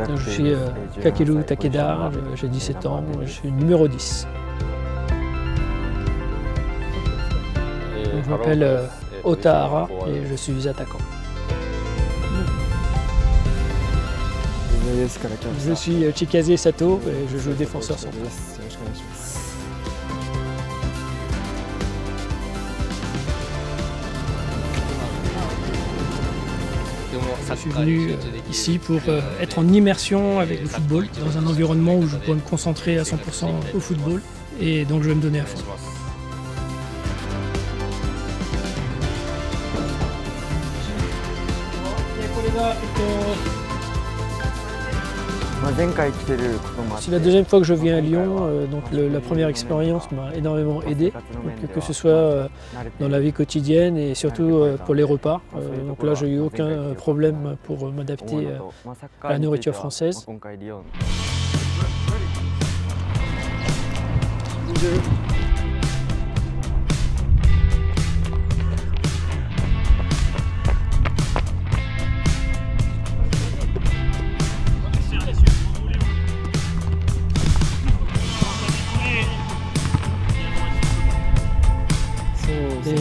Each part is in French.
Donc, je suis Kakeru Takeda, j'ai 17 ans, je suis numéro 10. Donc, je m'appelle Otahara et je suis attaquant. Je suis Chikaze Sato et je joue défenseur central. Je suis venu ici pour être en immersion avec le football, dans un environnement où je pourrais me concentrer à 100% au football, et donc je vais me donner à fond. C'est la deuxième fois que je viens à Lyon, donc la première expérience m'a énormément aidé, donc, que ce soit dans la vie quotidienne et surtout pour les repas. Donc là, j'ai eu aucun problème pour m'adapter à la nourriture française.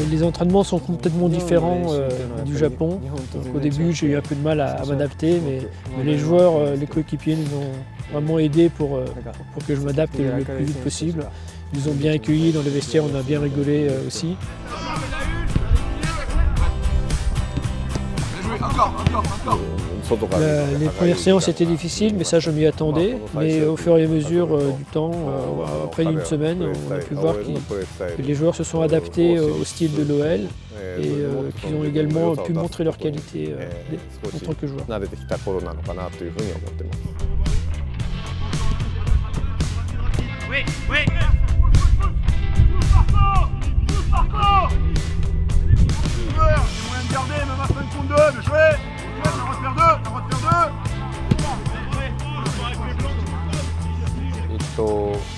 Les entraînements sont complètement différents du Japon. Donc, au début, j'ai eu un peu de mal à m'adapter, mais les joueurs, les coéquipiers nous ont vraiment aidé pour que je m'adapte le plus vite possible. Ils nous ont bien accueillis dans les vestiaires, on a bien rigolé aussi. Les premières séances étaient difficiles, mais ça je m'y attendais. Mais au fur et à mesure du temps, après une semaine, on a pu voir que les joueurs se sont adaptés au style de l'OL et qu'ils ont également pu montrer leur qualité en tant que joueurs. Oui, oui.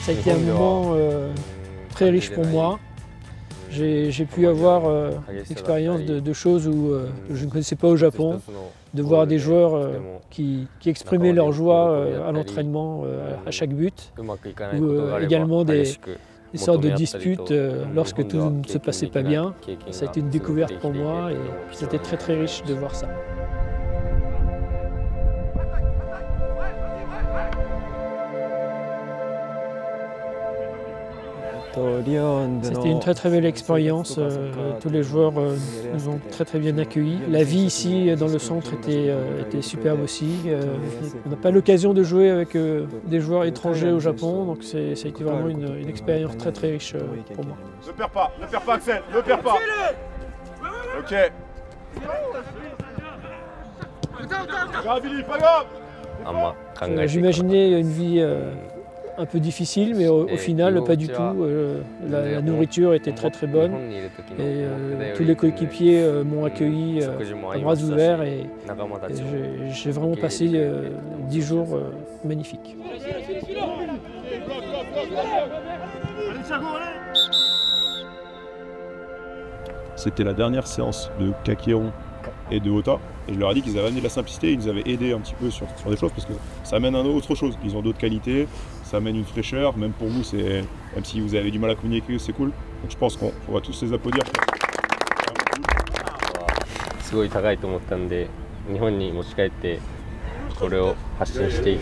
Ça a été un moment très riche pour moi. J'ai pu avoir l'expérience de choses où je ne connaissais pas au Japon, de voir des joueurs qui exprimaient leur joie à l'entraînement, à chaque but, ou également des sortes de disputes lorsque tout ne se passait pas bien. Ça a été une découverte pour moi et c'était très très riche de voir ça. C'était une très très belle expérience, tous les joueurs nous ont très très bien accueillis. La vie ici dans le centre était superbe aussi. On n'a pas l'occasion de jouer avec des joueurs étrangers au Japon, donc ça a été vraiment une expérience très très riche pour moi. Ne perds pas Axel, ne perds pas. Ok. Grave, pas grave. J'imaginais une vie un peu difficile, mais au final, pas du tout. La nourriture était très très bonne et tous les coéquipiers m'ont accueilli à bras ouverts et j'ai vraiment passé 10 jours magnifiques. C'était la dernière séance de Kakeru et de Ota, et je leur ai dit qu'ils avaient amené de la simplicité, ils nous avaient aidé un petit peu sur des choses parce que ça amène à autre chose, ils ont d'autres qualités, ça amène une fraîcheur, même pour vous, même si vous avez du mal à communiquer, c'est cool. Donc je pense qu'on va tous les applaudir.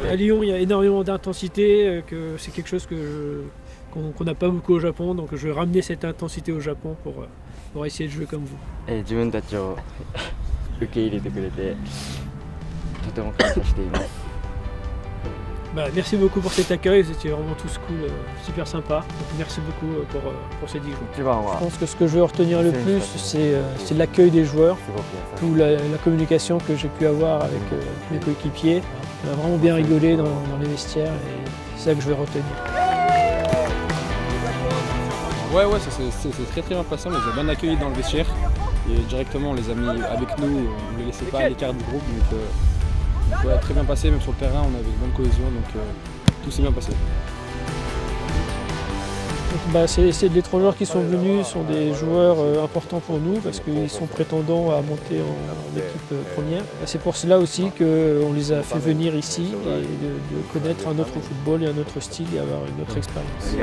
À Lyon, il y a énormément d'intensité, c'est quelque chose qu'on n'a pas beaucoup au Japon, donc je vais ramener cette intensité au Japon pour essayer de jouer comme vous. Merci beaucoup pour cet accueil, vous étiez vraiment tous cool, super sympa. Merci beaucoup pour ces 10 jours. Je pense que ce que je veux retenir le plus, c'est l'accueil des joueurs, toute la communication que j'ai pu avoir avec mes coéquipiers. On a vraiment bien rigolé dans les vestiaires et c'est ça que je vais retenir. Ouais, c'est très bien passé, on les a bien accueillis dans le vestiaire et directement on les a mis avec nous, on ne les laissait pas à l'écart du groupe, donc ouais, très bien passé, même sur le terrain on avait une bonne cohésion, donc tout s'est bien passé. C'est les 3 joueurs qui sont venus, sont des joueurs importants pour nous parce qu'ils sont prétendants à monter en équipe première. C'est pour cela aussi qu'on les a fait venir ici et de connaître un autre football et un autre style et avoir une autre expérience.